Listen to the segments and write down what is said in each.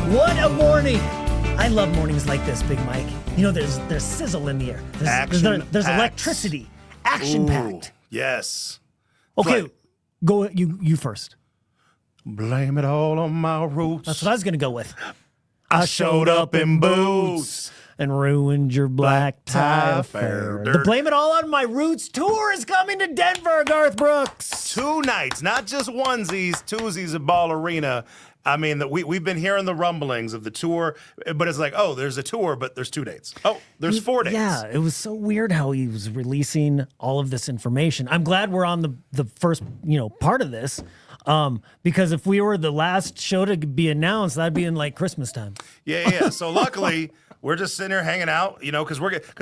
What a morning! I love mornings like this, Big Mike. You know, there's sizzle in the air. There's electricity. Action-packed. Yes. Okay, go you first. Blame it all on my roots. That's what I was going to go with. I showed up in boots and ruined your black tie affair. The Blame It All on My Roots tour is coming to Denver, Garth Brooks. 2 nights, not just onesies, twosies at Ball Arena. I mean, we've been hearing the rumblings of the tour, but it's like, oh, there's a tour, but there's 2 dates. Oh, there's 4 dates. Yeah, it was so weird how he was releasing all of this information. I'm glad we're on the first, part of this. Because if we were the last show to be announced, that'd be in like Christmas time. Yeah. So luckily, we're just sitting here hanging out, because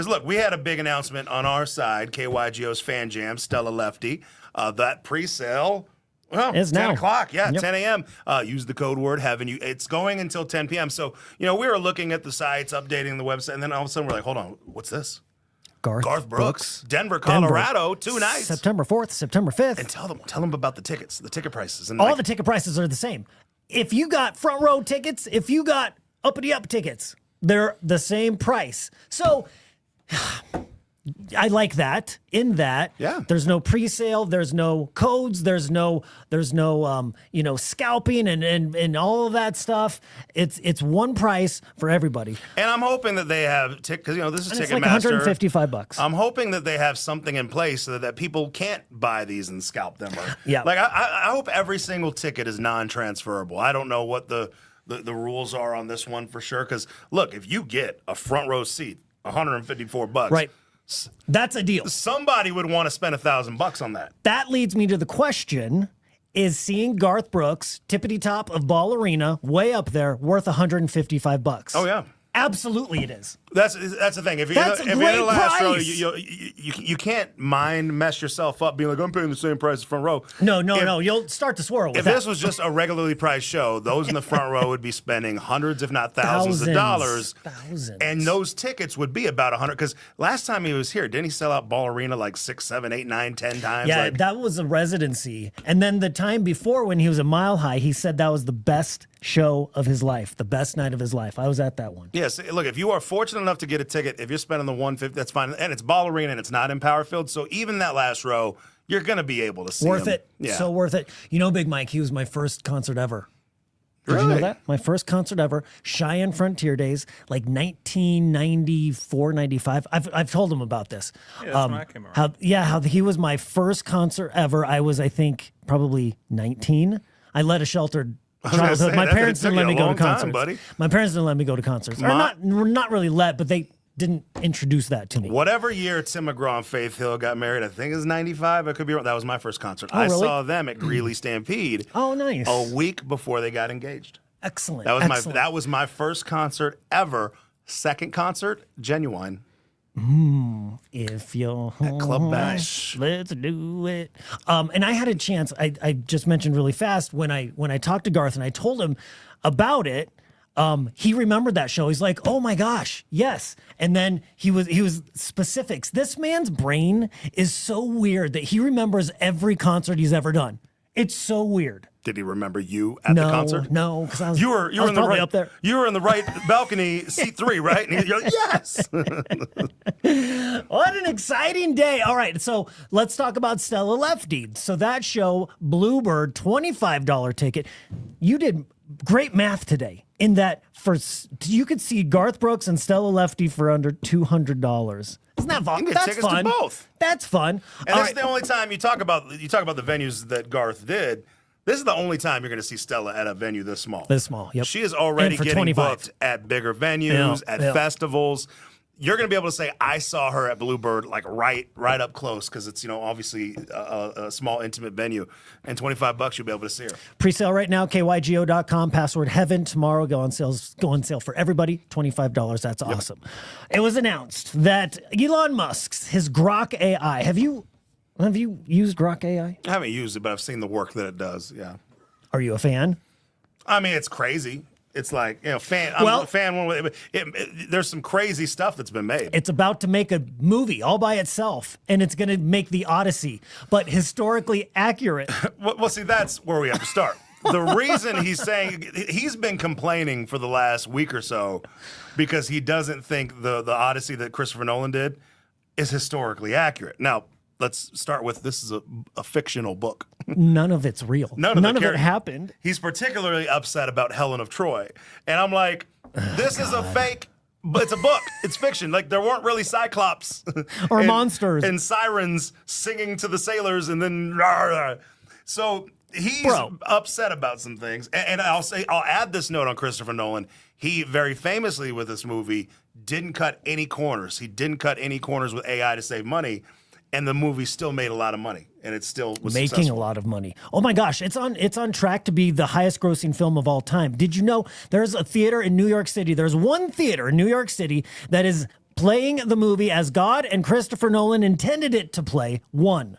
look, we had a big announcement on our side, KYGO's Fan Jam, Stella Lefty, that pre-sale. Well, it's 10 now. o'clock, yeah, Yep. 10 a.m. Use the code word Heaven. It's going until 10 p.m. So, we were looking at the sites, updating the website, and then all of a sudden we're like, hold on, what's this? Garth Brooks, Denver, Colorado, 2 nights. September 4th, September 5th. And tell them about the tickets, the ticket prices. And all the ticket prices are the same. If you got front row tickets, if you got uppity-up tickets, they're the same price. So I like that. In that, yeah. There's no pre-sale, there's no codes, there's no scalping and all of that stuff. It's one price for everybody. And I'm hoping that they have because this is and Ticketmaster. It's like $155. I'm hoping that they have something in place so that people can't buy these and scalp them. Yeah. Like I hope every single ticket is non-transferable. I don't know what the rules are on this one for sure. Because look, if you get a front row seat, $154, right? That's a deal. Somebody would want to spend $1,000 on that. That leads me to the question: is seeing Garth Brooks, tippity top of Ball Arena, way up there, worth $155? Oh yeah. Absolutely, it is. That's the thing. If That's you're in the last row, you can't mess yourself up being like, I'm paying the same price as front row. No. You'll start to swirl with If this was just a regularly priced show, those in the front row would be spending hundreds, if not thousands of dollars. Thousands. And those tickets would be about 100. Because last time he was here, didn't he sell out Ball Arena like 6, 7, 8, 9, 10 times? Yeah, that was a residency. And then the time before when he was at Mile High, he said that was the best show of his life, the best night of his life. I was at that one. Yes, look, if you are fortunate enough to get a ticket, if you're spending the $150, that's fine. And it's Ball Arena and it's not in Powerfield, so even that last row, you're going to be able to see Worth him. it. Yeah. So worth it. Big Mike, he was my first concert ever. Did you Really? know that? My first concert ever, Cheyenne Frontier Days, like 1994, 95. I've told him about this. Yeah, that's when I came around. How he was my first concert ever. I was, I think, probably 19. I led a sheltered childhood. My parents didn't let me go to concerts. Buddy. My parents didn't let me go to concerts. Or not really let, but they didn't introduce that to me. Whatever year Tim McGraw and Faith Hill got married, I think it was 95. I could be wrong. That was my first concert. Oh, I really? saw them at Greeley Stampede. Oh, nice. A week before they got engaged. Excellent. That was my first concert ever. Second concert, Genuine. If you're At Club Bash. let's do it. And I had a chance. I just mentioned really fast when I talked to Garth and I told him about it. He remembered that show. He's like, "Oh my gosh, yes!" And then he was specifics. This man's brain is so weird that he remembers every concert he's ever done. It's so weird. Did he remember you at the concert? No, because I was You were I was in the probably right up there. You were in the right balcony, seat 3, right? And you're like, yes. What an exciting day. All right, so let's talk about Stella Lefty. So that show, Bluebird, $25 ticket. You did great math today in that you could see Garth Brooks and Stella Lefty for under $200. Isn't that fun? You can get That's tickets fun. to both. That's fun. And this is the only time you talk about the venues that Garth did. This is the only time you're going to see Stella at a venue this small. This small, yep. She is already And for getting 25. booked at bigger venues, at festivals. You're going to be able to say, I saw her at Bluebird, like right up close, because it's, obviously a small, intimate venue. And $25, you'll be able to see her. Pre-sale right now, kygo.com, password heaven. Tomorrow, go on sale for everybody, $25. That's awesome. It was announced that Elon Musk's, his Grok AI, have you used Grok AI? I haven't used it, but I've seen the work that it does, yeah. Are you a fan? I mean, it's crazy. It's like, I'm a fan. There's some crazy stuff that's been made. It's about to make a movie all by itself, and it's going to make the Odyssey, but historically accurate. Well, see, that's where we have to start. The reason he's been complaining for the last week or so because he doesn't think the Odyssey that Christopher Nolan did is historically accurate. Now, let's start with this is a fictional book. None of it's real. None of it happened. He's particularly upset about Helen of Troy. And I'm like, this is a fake, but it's a book. It's fiction. Like, there weren't really Cyclops. Or monsters. And sirens singing to the sailors and then... So he's upset about some things. And I'll add this note on Christopher Nolan. He very famously with this movie didn't cut any corners. He didn't cut any corners with AI to save money. And the movie still made a lot of money, and it still was making successful. a lot of money. Oh my gosh, it's on track to be the highest grossing film of all time. Did you know there's a theater in New York City? There's one theater in New York City that is playing the movie as God and Christopher Nolan intended it to play. One.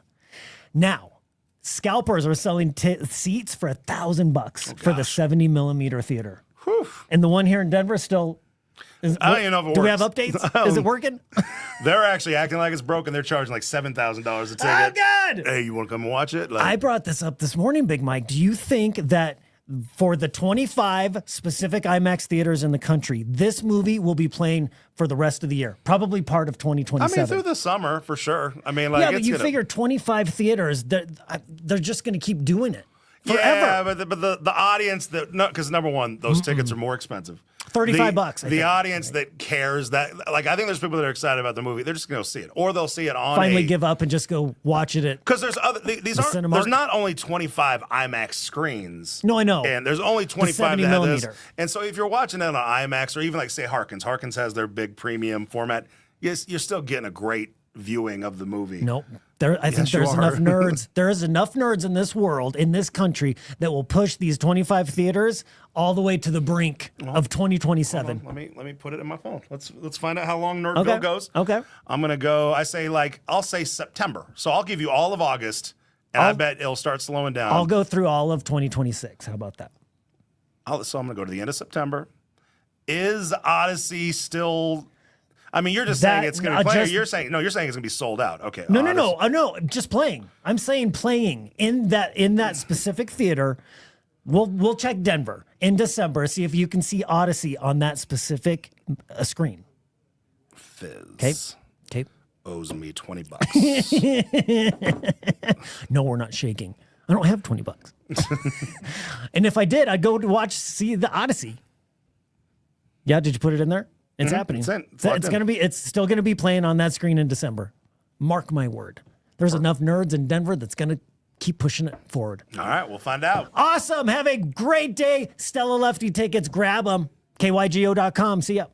Now, scalpers are selling seats for $1,000 for the 70 millimeter theater. Whew. And the one here in Denver still. I don't even know if it works. Do we have updates? Is it working? They're actually acting like it's broken. They're charging like $7,000 a ticket. Oh, God! Hey, you want to come and watch it? Like, I brought this up this morning, Big Mike. Do you think that for the 25 specific IMAX theaters in the country, this movie will be playing for the rest of the year? Probably part of 2027. I mean, through the summer, for sure. I mean, like, yeah, but you figure 25 theaters, they're just going to keep doing it forever. Yeah, but the audience because number one, those tickets are more expensive. $35. The audience that cares I think there's people that are excited about the movie. They're just going to see it, or they'll see it on. Finally, give up and just go watch it at. Because there's other there's not only 25 IMAX screens. No, I know. And there's only 25 70 that have millimeter. this. And so if you're watching it on IMAX, or even like say Harkins has their big premium format. Yes, you're still getting a great viewing of the movie. Nope. I think there's enough nerds. There's enough nerds in this world, in this country, that will push these 25 theaters all the way to the brink of 2027. Let me put it in my phone. Let's find out how long Nerdville goes. Okay. I'm gonna go. I'll say September. So I'll give you all of August, and I bet it'll start slowing down. I'll go through all of 2026. How about that? So I'm gonna go to the end of September. Is Odyssey still? I mean, you're just saying it's going to be playing. You're saying it's going to be sold out. Okay. No. Just playing. I'm saying playing in that specific theater. We'll check Denver in December. See if you can see Odyssey on that specific screen. Fizz. Okay. Owes me $20. No, we're not shaking. I don't have $20. And if I did, I'd go to see the Odyssey. Yeah. Did you put it in there? It's happening. It's still gonna be playing on that screen in December. Mark my word. There's enough nerds in Denver that's gonna keep pushing it forward. All right, we'll find out. Awesome. Have a great day. Stella Lefty tickets. Grab them. KYGO.com. See ya.